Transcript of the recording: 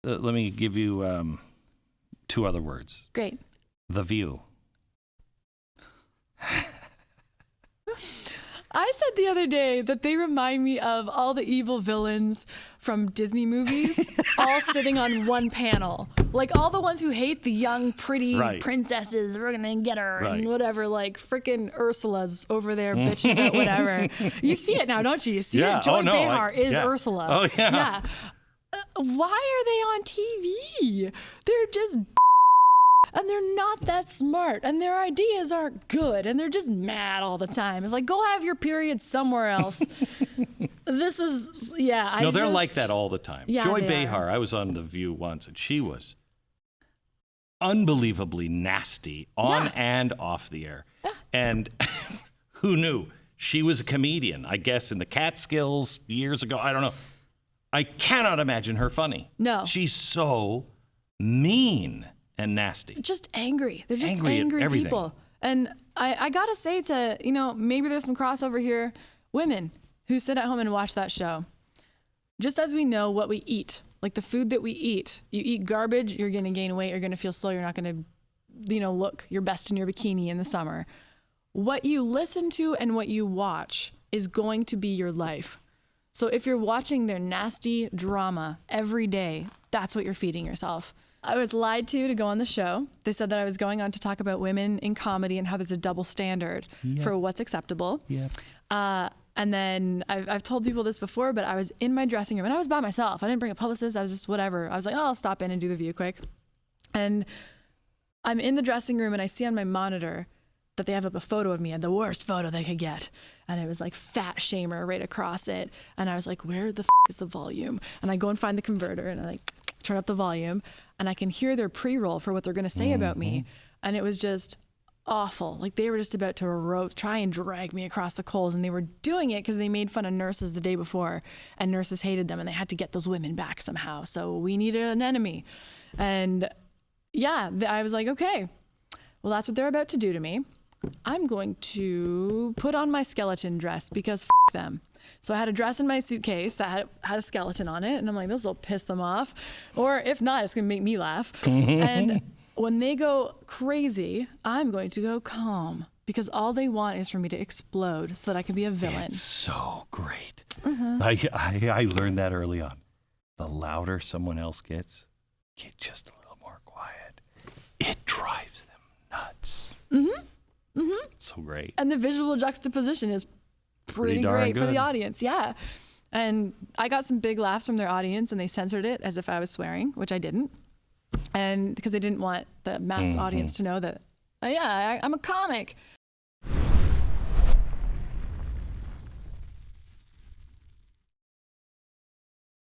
let me give you 2 other words. Great. The View. I said the other day that they remind me of all the evil villains from Disney movies, all sitting on one panel. Like all the ones who hate the young, pretty princesses, we're gonna get her, and whatever. Like freaking Ursula's over there bitching about whatever. You see it now, don't you? You see it? Joy Behar is Ursula. Oh, yeah. Yeah. Why are they on TV? They're just and they're not that smart, and their ideas aren't good, and they're just mad all the time. It's like, go have your period somewhere else. This is, No, they're like that all the time. Yeah, Joy Behar, I was on The View once, and she was unbelievably nasty on and off the air. Yeah. And who knew? She was a comedian, I guess, in the Catskills years ago. I don't know. I cannot imagine her funny. No. She's so mean and nasty. Just angry. They're just angry people. And I gotta say maybe there's some crossover here. Women who sit at home and watch that show. Just as we know what we eat, like the food that we eat, you eat garbage, you're gonna gain weight, you're gonna feel slow, you're not gonna, look your best in your bikini in the summer. What you listen to and what you watch is going to be your life. So if you're watching their nasty drama every day, that's what you're feeding yourself. I was lied to go on the show. They said that I was going on to talk about women in comedy and how there's a double standard for what's acceptable. Yep. And then I've told people this before, but I was in my dressing room and I was by myself. I didn't bring a publicist. I was just whatever. I was like, I'll stop in and do The View quick. And I'm in the dressing room and I see on my monitor that they have up a photo of me, and the worst photo they could get. And it was like fat shamer right across it. And I was like, where the is the volume? And I go and find the converter and I turn up the volume, and I can hear their pre-roll for what they're going to say about me. And it was just awful. Like they were just about to try and drag me across the coals, and they were doing it because they made fun of nurses the day before, and nurses hated them, and they had to get those women back somehow. So we needed an enemy. And I was like, okay, well, that's what they're about to do to me. I'm going to put on my skeleton dress because them. So I had a dress in my suitcase that had a skeleton on it, and I'm like, this will piss them off. Or if not, it's going to make me laugh. And when they go crazy, I'm going to go calm because all they want is for me to explode so that I can be a villain. It's so great. I learned that early on. The louder someone else gets, get just a little more quiet. It drives them nuts. So great. And the visual juxtaposition is pretty great for the audience. Yeah. And I got some big laughs from their audience, and they censored it as if I was swearing, which I didn't. And because they didn't want the mass audience to know that, I'm a comic.